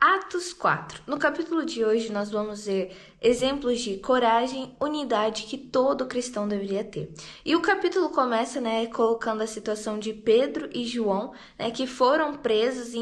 Atos 4. No capítulo de hoje, nós vamos ver exemplos de coragem, unidade que todo cristão deveria ter. E o capítulo começa, colocando a situação de Pedro e João, que foram presos e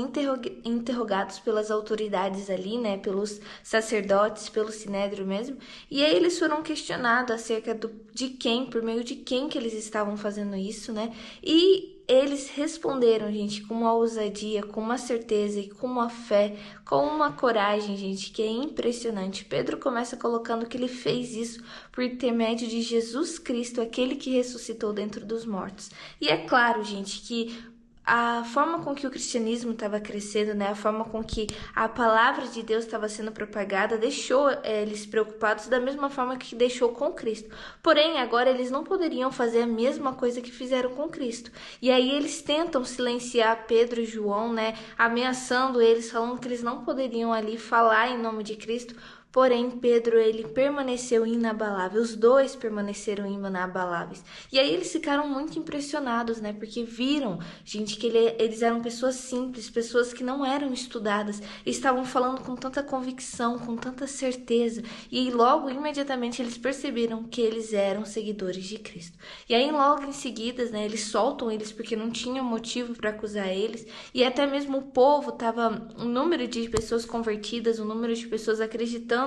interrogados pelas autoridades ali, pelos sacerdotes, pelo sinédrio mesmo. E aí eles foram questionados acerca de quem, por meio de quem que eles estavam fazendo isso, E eles responderam, gente, com uma ousadia, com uma certeza e com uma fé, com uma coragem, gente, que é impressionante. Pedro começa colocando que ele fez isso por intermédio de Jesus Cristo, aquele que ressuscitou dentre dos mortos. E é claro, gente, que a forma com que o cristianismo estava crescendo, a forma com que a palavra de Deus estava sendo propagada, deixou eles preocupados da mesma forma que deixou com Cristo. Porém, agora eles não poderiam fazer a mesma coisa que fizeram com Cristo. E aí eles tentam silenciar Pedro e João, ameaçando eles, falando que eles não poderiam ali falar em nome de Cristo. Porém, Pedro, ele permaneceu inabalável. Os dois permaneceram inabaláveis. E aí eles ficaram muito impressionados, porque viram, gente, que eles eram pessoas simples, pessoas que não eram estudadas, estavam falando com tanta convicção, com tanta certeza. E logo, imediatamente, eles perceberam que eles eram seguidores de Cristo. E aí, logo em seguida, eles soltam eles porque não tinha motivo para acusar eles. E até mesmo o povo estava, o número de pessoas convertidas, o número de pessoas acreditando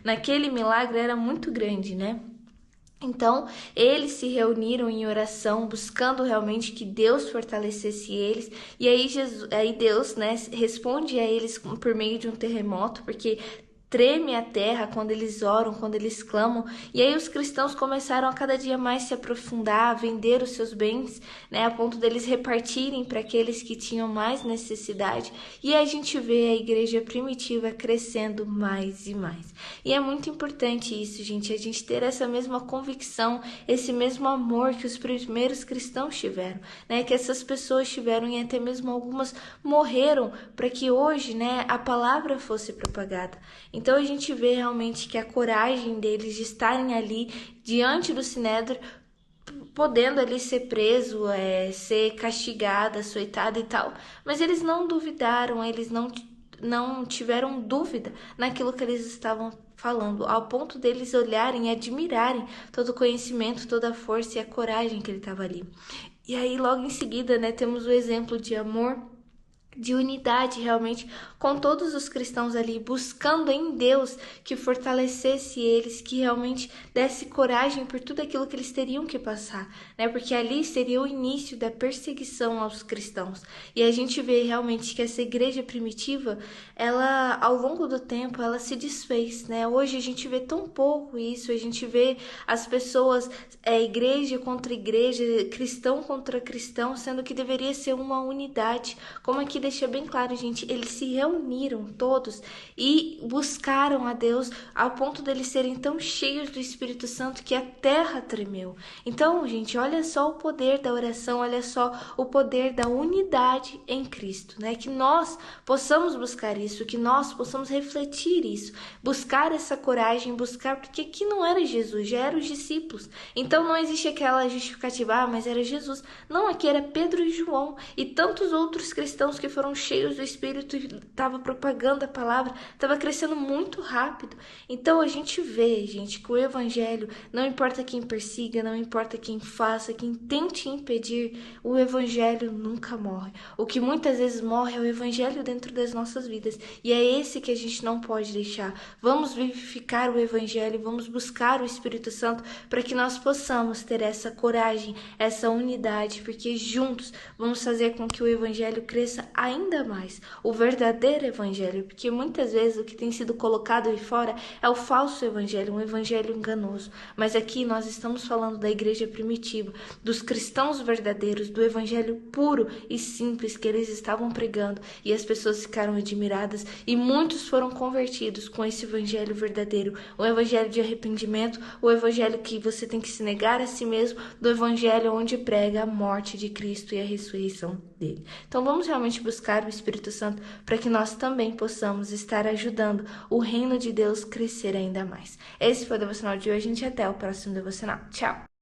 naquele milagre era muito grande, Então, eles se reuniram em oração, buscando realmente que Deus fortalecesse eles. E aí Deus, responde a eles por meio de um terremoto, porque treme a terra quando eles oram, quando eles clamam. E aí os cristãos começaram a cada dia mais se aprofundar, a vender os seus bens, a ponto deles repartirem para aqueles que tinham mais necessidade. E a gente vê a igreja primitiva crescendo mais e mais. E é muito importante isso, gente, a gente ter essa mesma convicção, esse mesmo amor que os primeiros cristãos tiveram, que essas pessoas tiveram e até mesmo algumas morreram para que hoje, a palavra fosse propagada. Então a gente vê realmente que a coragem deles de estarem ali diante do sinédrio, podendo ali ser preso, ser castigado, açoitado e tal, mas eles não duvidaram, eles não tiveram dúvida naquilo que eles estavam falando, ao ponto deles olharem e admirarem todo o conhecimento, toda a força e a coragem que ele estava ali. E aí logo em seguida, temos o exemplo de amor, de unidade realmente com todos os cristãos ali, buscando em Deus que fortalecesse eles, que realmente desse coragem por tudo aquilo que eles teriam que passar, porque ali seria o início da perseguição aos cristãos. E a gente vê realmente que essa igreja primitiva, ela ao longo do tempo, ela se desfez, Hoje a gente vê tão pouco isso, a gente vê as pessoas, igreja contra igreja, cristão contra cristão, sendo que deveria ser uma unidade, como aqui deixa bem claro, gente, eles se reuniram todos e buscaram a Deus ao ponto deles serem tão cheios do Espírito Santo que a terra tremeu. Então, gente, olha só o poder da oração, olha só o poder da unidade em Cristo, Que nós possamos buscar isso, que nós possamos refletir isso, buscar essa coragem, buscar, porque aqui não era Jesus, já eram os discípulos. Então não existe aquela justificativa, mas era Jesus. Não, aqui era Pedro e João e tantos outros cristãos que foram cheios do Espírito e estava propagando a palavra, estava crescendo muito rápido. Então a gente vê, gente, que o evangelho, não importa quem persiga, não importa quem faça, quem tente impedir, o evangelho nunca morre. O que muitas vezes morre é o evangelho dentro das nossas vidas. E é esse que a gente não pode deixar. Vamos vivificar o evangelho, vamos buscar o Espírito Santo para que nós possamos ter essa coragem, essa unidade, porque juntos vamos fazer com que o evangelho cresça ainda mais, o verdadeiro evangelho, porque muitas vezes o que tem sido colocado aí fora é o falso evangelho, um evangelho enganoso, mas aqui nós estamos falando da igreja primitiva, dos cristãos verdadeiros, do evangelho puro e simples que eles estavam pregando, e as pessoas ficaram admiradas e muitos foram convertidos com esse evangelho verdadeiro, o evangelho de arrependimento, o evangelho que você tem que se negar a si mesmo, do evangelho onde prega a morte de Cristo e a ressurreição dele. Então vamos realmente buscar o Espírito Santo para que nós também possamos estar ajudando o reino de Deus crescer ainda mais. Esse foi o devocional de hoje, gente, até o próximo devocional. Tchau!